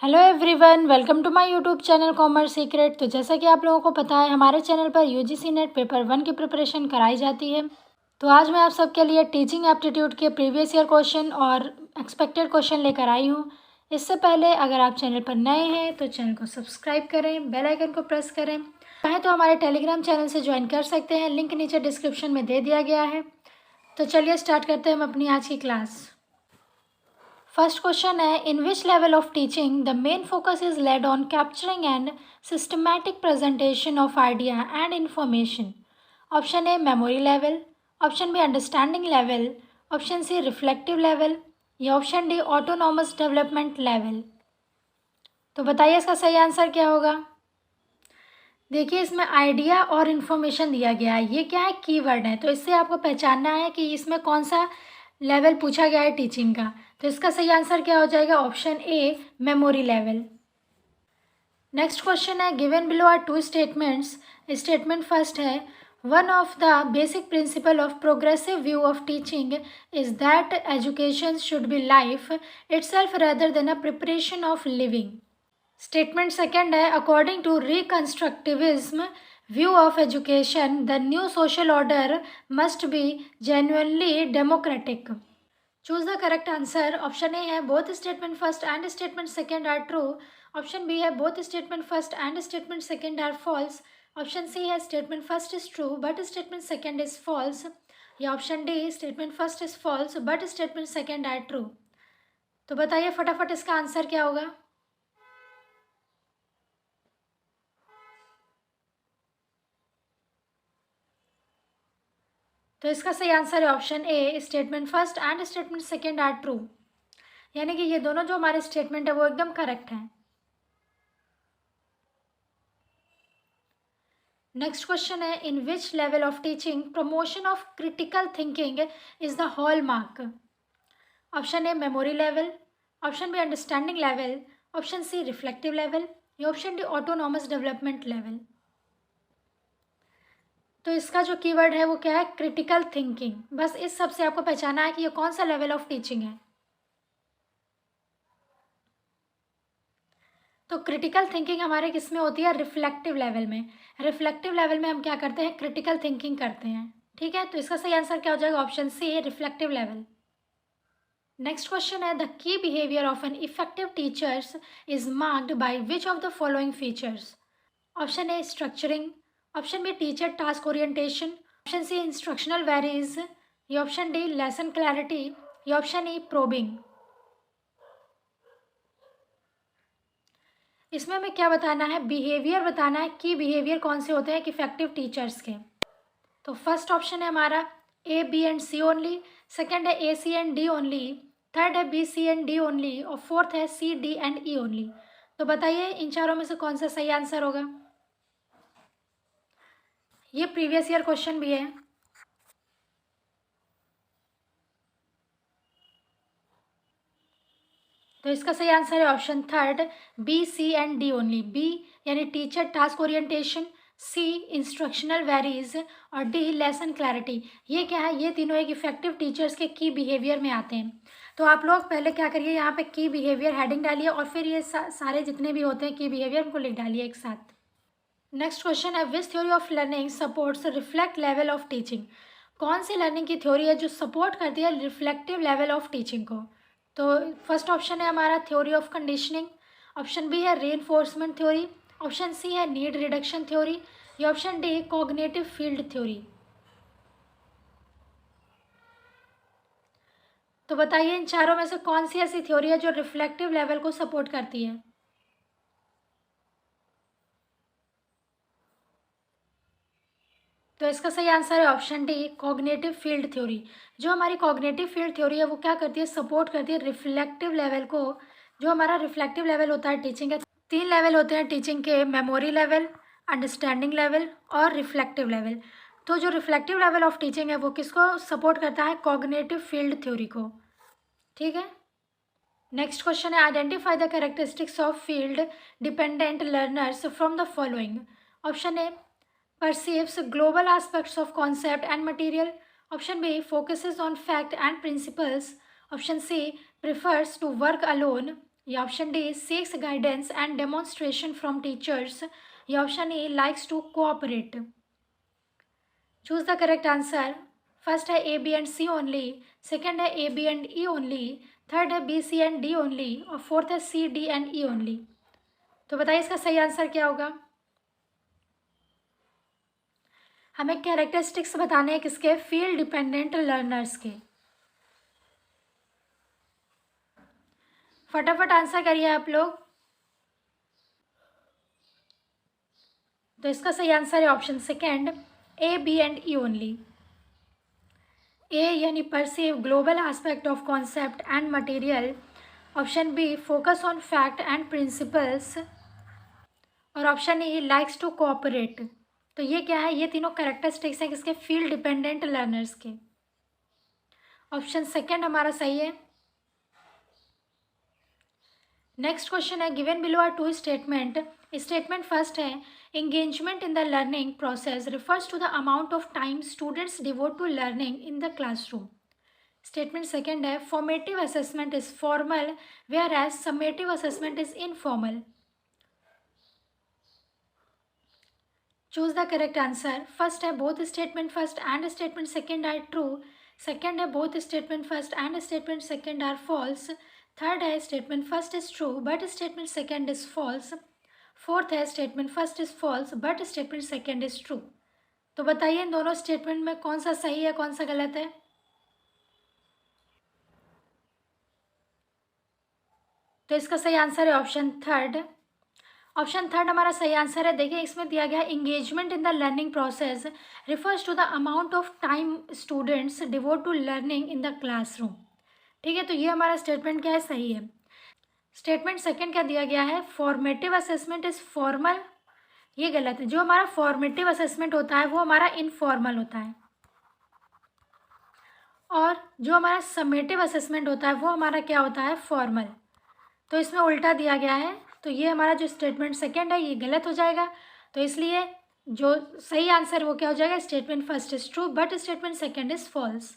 Hello everyone, welcome to my YouTube channel commerce secret. तो जैसा कि आप लोगों को पता है, हमारे चैनल पर यूजीसी नेट पेपर 1 की प्रिपरेशन कराई जाती है। तो आज मैं आप सबके लिए टीचिंग एप्टीट्यूड के प्रीवियस ईयर क्वेश्चन और एक्सपेक्टेड क्वेश्चन लेकर आई हूँ। इससे पहले अगर आप चैनल पर नए हैं तो चैनल को सब्सक्राइब करें, बेल आइकन को प्रेस करें। चाहें तो हमारे टेलीग्राम चैनल से ज्वाइन कर सकते हैं, लिंक नीचे डिस्क्रिप्शन में दे दिया गया है। तो चलिए स्टार्ट करते हैं हम अपनी आज की क्लास। फर्स्ट क्वेश्चन है, in which level of teaching the main focus is laid on capturing and systematic presentation of idea and information. Option A memory level, option B understanding level, option C reflective level या option D autonomous development level. तो बताइए इसका सही answer क्या होगा। देखिए, इसमें idea और इन्फॉर्मेशन दिया गया है। ये क्या है, कीवर्ड है, तो इससे आपको पहचानना है कि इसमें कौन सा लेवल पूछा गया है टीचिंग का। तो इसका सही आंसर क्या हो जाएगा, option A memory level. Next question है, given below are two statements. Statement first है, one of the basic principle of progressive view of teaching is that education should be life itself rather than a preparation of living. Statement second है, according to reconstructivism view of education the new social order must be genuinely democratic. Choose the correct answer. Option A है both statement first and statement second are true. Option B है both statement first and statement second are false. Option C है statement first is true but statement second is false. या option D statement first is false but statement second are true. तो बताइए फटाफट इसका answer क्या होगा। तो इसका सही आंसर है option A, statement first and statement second are true. यानी कि ये दोनों जो हमारे स्टेटमेंट है वो एकदम करेक्ट है। नेक्स्ट क्वेश्चन है, in which level of teaching promotion of critical thinking is the hallmark. Option A memory level, option B understanding level, option C reflective level या option D autonomous development level. तो इसका जो keyword है वो क्या है, critical thinking. बस इस सब से आपको पहचाना है कि ये कौन सा लेवल ऑफ टीचिंग है। तो क्रिटिकल थिंकिंग हमारे किस में होती है, रिफ्लेक्टिव लेवल में। रिफ्लेक्टिव लेवल में हम क्या करते हैं, क्रिटिकल थिंकिंग करते हैं। ठीक है, तो इसका सही आंसर क्या हो जाएगा, option C reflective level. Next question है, the key behaviour of an effective teachers is marked by which of the following features. Option A structuring, option B teacher task orientation, option C instructional varies या option D lesson clarity या option E probing. इसमें हमें क्या बताना है, behaviour बताना है कि बिहेवियर कौन से होते हैं इफेक्टिव टीचर्स के। तो फर्स्ट ऑप्शन है हमारा A B and C only, second है A C and D only, third है B C and D only और फोर्थ है C D and E only. तो बताइए इन चारों में से कौन सा सही आंसर होगा। ये प्रीवियस ईयर क्वेश्चन भी है। तो इसका सही आंसर है option third, B C and D only. B यानी teacher task orientation, C instructional varies और डी लेसन क्लैरिटी। ये क्या है, ये तीनों एक इफेक्टिव टीचर्स के की बिहेवियर में आते हैं। तो आप लोग पहले क्या करिए, यहाँ पे की बिहेवियर हेडिंग डालिए और फिर ये सारे जितने भी होते हैं की बिहेवियर उनको लिख डालिए एक साथ। नेक्स्ट क्वेश्चन है, विच theory of learning supports reflect level of teaching. कौन सी लर्निंग की थ्योरी है जो सपोर्ट करती है रिफ्लेक्टिव लेवल ऑफ टीचिंग को। तो फर्स्ट ऑप्शन है हमारा theory of conditioning, option B है रीइंफोर्समेंट थ्योरी, ऑप्शन सी है नीड रिडक्शन थ्योरी या option D cognitive field theory. तो बताइए इन चारों में से कौन सी ऐसी थ्योरी है जो रिफ्लेक्टिव लेवल को सपोर्ट करती है। तो इसका सही आंसर है option D cognitive field theory. जो हमारी कॉग्निटिव फील्ड थ्योरी है वो क्या करती है, सपोर्ट करती है रिफ्लेक्टिव लेवल को। जो हमारा रिफ्लेक्टिव लेवल होता है टीचिंग का, 3 लेवल होते हैं टीचिंग के, मेमोरी लेवल, अंडरस्टैंडिंग लेवल और रिफ्लेक्टिव लेवल। तो जो रिफ्लेक्टिव लेवल ऑफ टीचिंग है वो किसको सपोर्ट करता है, कॉग्निटिव फील्ड थ्योरी को। ठीक है, नेक्स्ट क्वेश्चन है, identify the characteristics of field dependent learners from the following. Option A perceives global aspects of concept and material. Option B focuses on fact and principles. Option C prefers to work alone. या option D seeks guidance and demonstration from teachers, या option E likes to cooperate. Choose the correct answer. First है A B and C only, second है A B and E only, third है B C and D only, और fourth है C D and E only. तो बताइए इसका सही answer क्या होगा। हमें कैरेक्टरिस्टिक्स बताने हैं किसके, फील्ड डिपेंडेंट लर्नर्स के। फटाफट आंसर करिए आप लोग। तो इसका सही आंसर है option second, A B and E only. A यानी perceive global aspect of concept and material, option B focus on fact and principles, और option E likes to cooperate. तो ये क्या है, ये तीनों कैरेक्टरिस्टिक्स हैं किसके, फील्ड डिपेंडेंट लर्नर्स के। ऑप्शन सेकेंड हमारा सही है। नेक्स्ट क्वेश्चन है, given below are two statement. Statement first है, engagement in the learning process refers to the amount of time students devote to learning in the classroom. Statement second है, formative assessment is formal whereas summative assessment is informal. Choose the correct answer. First है, both statement first and statement second are true. Second है, both statement first and statement second are false. Third है, statement first is true but statement second is false. Fourth है, statement first is false but statement second is true. तो बताइए इन दोनों statement में कौन सा सही है कौन सा गलत है। तो इसका सही आंसर है ऑप्शन थर्ड। ऑप्शन थर्ड हमारा सही आंसर है। देखिए इसमें दिया गया engagement in the learning process refers to the amount of time students devote to learning in the classroom. ठीक है, तो ये हमारा स्टेटमेंट क्या है, सही है। स्टेटमेंट सेकंड क्या दिया गया है, फॉर्मेटिव असेसमेंट इज फॉर्मल, ये गलत है। जो हमारा फॉर्मेटिव असेसमेंट होता है वो हमारा इनफॉर्मल होता है, और जो हमारा समेटिव असेसमेंट होता है वो हमारा क्या होता है, फॉर्मल। तो इसमें उल्टा दिया गया है, तो ये हमारा जो स्टेटमेंट सेकंड है ये गलत हो जाएगा। तो इसलिए जो सही आंसर वो क्या हो जाएगा, statement first is true but statement second is false.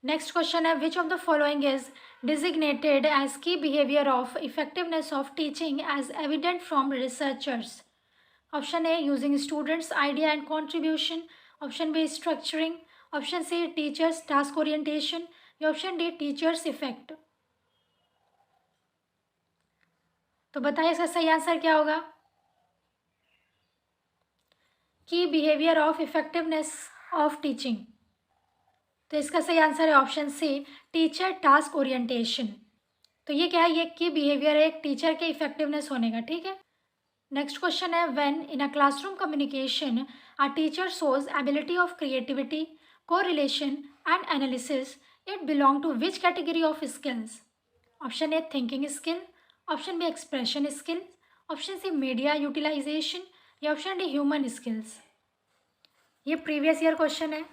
Next question है, which of the following is designated as key behavior of effectiveness of teaching as evident from researchers. Option A, using students idea and contribution, option B, structuring, option C, teachers task orientation, option D, teachers effect। तो बताइए इसका सही answer क्या होगा। की behaviour of effectiveness of teaching, तो इसका सही आंसर है option C, teacher task orientation. तो ये क्या है, ये की बिहेवियर है एक टीचर के इफेक्टिवनेस होने का। ठीक है, नेक्स्ट क्वेश्चन है, when in a classroom communication a teacher shows ability of creativity, correlation and analysis, it belong to which category of skills. Option A thinking skill, option B expression skill, option C media utilisation, या option D human skills. ये previous year question है।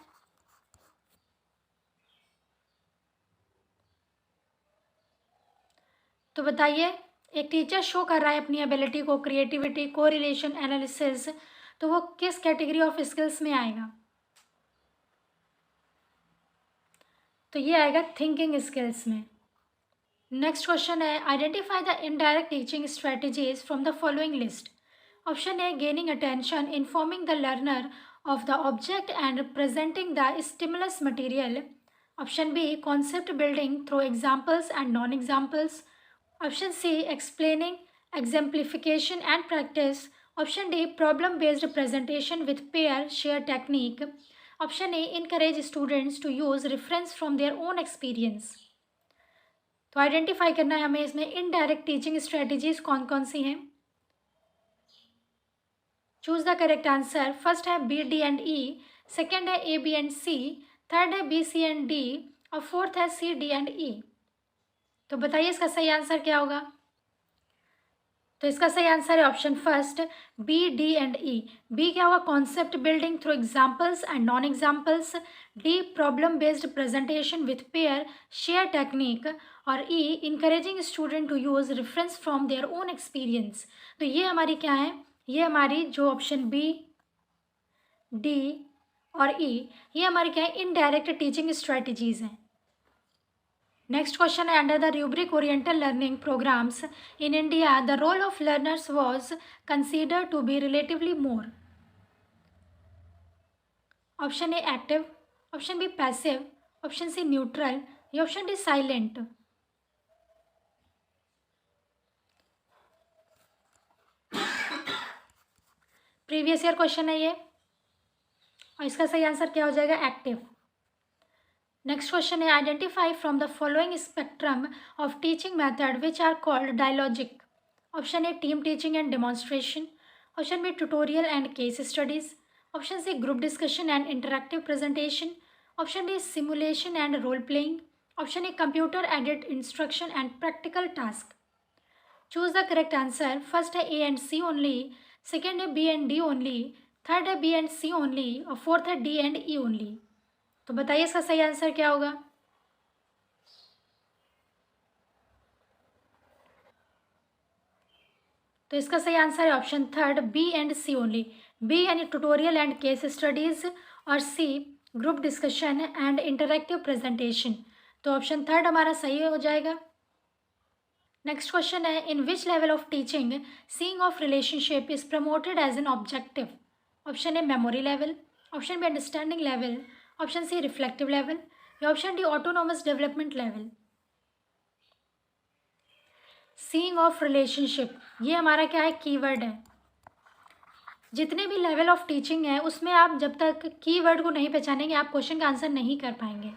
तो बताइए, एक teacher show कर रहा है अपनी एबिलिटी को, क्रिएटिविटी, कोरिलेशन, एनालिसिस, तो वो किस कैटेगरी ऑफ स्किल्स में आएगा। तो ये आएगा थिंकिंग स्किल्स में। नेक्स्ट क्वेश्चन है, identify the indirect teaching strategies from the following list. Option A, gaining attention, informing the learner of the object and presenting the stimulus material, option B, concept building through examples and non examples, option C, explaining, exemplification and practice, option D, problem based presentation with pair share technique, option A, encourage students to use reference from their own experience. तो identify करना है हमें इसमें indirect teaching strategies कौन कौन सी हैं। Choose the correct answer. First है B D and E, second है A B and C, third है बी सी एंड डी, और फोर्थ है सी डी एंड ई। तो बताइए इसका सही आंसर क्या होगा। तो इसका सही आंसर है option first, B D and E. B क्या होगा, concept building through examples and non examples, D, problem based presentation with pair share technique, और E, encouraging student to use reference from their own experience. तो ये हमारी क्या है, ये हमारी जो ऑप्शन बी, डी और ई, ये हमारी क्या है, इनडायरेक्ट टीचिंग स्ट्रेटजीज हैं। नेक्स्ट क्वेश्चन है, under the rubric oriental learning programmes in India the role of learners was consider to be relatively more. Option A active, option B passive, option C neutral या option D silent. Previous year question है ये और इसका सही answer क्या हो जाएगा, active. Next question है, identify from the following spectrum of teaching method which are called dialogic. Option A team teaching and demonstration, option B tutorial and case studies, option C group discussion and interactive presentation, option D simulation and role playing, option A computer aided instruction and practical task. Choose the correct answer. First है A and C only, second है B and D only, third है B and C only और fourth है D and E only. तो बताइए इसका सही answer क्या होगा। तो इसका सही आंसर है option third, B and C only. B यानी ट्यूटोरियल एंड केस स्टडीज और C group discussion and interactive presentation. तो ऑप्शन थर्ड हमारा सही हो जाएगा। नेक्स्ट क्वेश्चन है, in which level of teaching seeing of relationship is promoted as an objective. Option A memory level, option B understanding level, option C reflective level या option D autonomous development level. Seeing of relationship ये हमारा क्या है, keyword है। जितने भी level of teaching है उसमें आप जब तक कीवर्ड को नहीं पहचानेंगे आप क्वेश्चन का आंसर नहीं कर पाएंगे।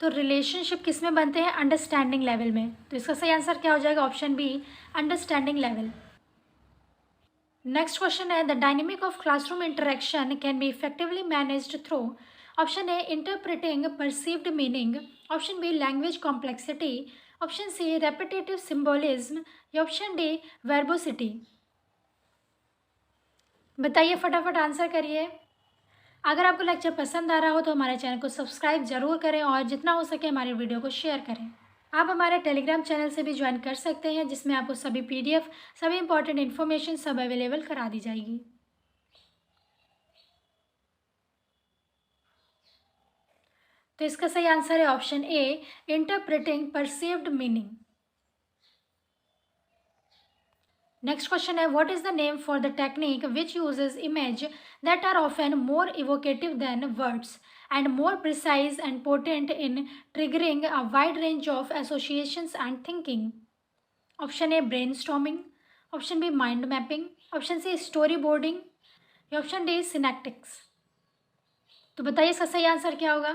तो रिलेशनशिप किस में बनते हैं, अंडरस्टैंडिंग लेवल में। तो इसका सही आंसर क्या हो जाएगा, option B understanding level. Next question है, the dynamic of classroom interaction can be effectively managed through. Option A interpreting perceived meaning, option B language complexity, option C repetitive symbolism या option D verbosity. बताइए फटाफट answer करिए। अगर आपको lecture पसंद आ रहा हो तो हमारे चैनल को सब्सक्राइब जरूर करें और जितना हो सके हमारी वीडियो को शेयर करें। आप हमारे टेलीग्राम चैनल से भी ज्वाइन कर सकते हैं जिसमें आपको सभी PDF सभी इंपॉर्टेंट इन्फॉर्मेशन सब अवेलेबल करा दी जाएगी। तो इसका सही आंसर है option A interpreting perceived meaning. Next question है, what is the name for the technique which uses image that are often more evocative than words and more precise and potent in triggering a wide range of associations and thinking. Option A brainstorming, option B mind mapping, option C storyboarding या option D synaptics। तो बताइए इसका सही answer क्या होगा।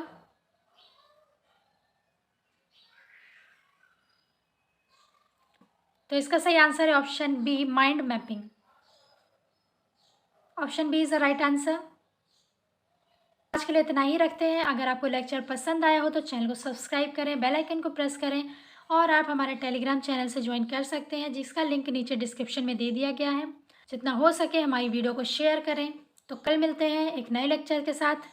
तो इसका सही आंसर है option B mind mapping. Option B is the right answer. आज के लिए इतना ही रखते हैं। अगर आपको लेक्चर पसंद आया हो तो चैनल को सब्सक्राइब करें, बेल आइकन को प्रेस करें और आप हमारे टेलीग्राम चैनल से ज्वाइन कर सकते हैं जिसका लिंक नीचे डिस्क्रिप्शन में दे दिया गया है। जितना हो सके हमारी वीडियो को शेयर करें। तो कल मिलते हैं एक नए लेक्चर के साथ।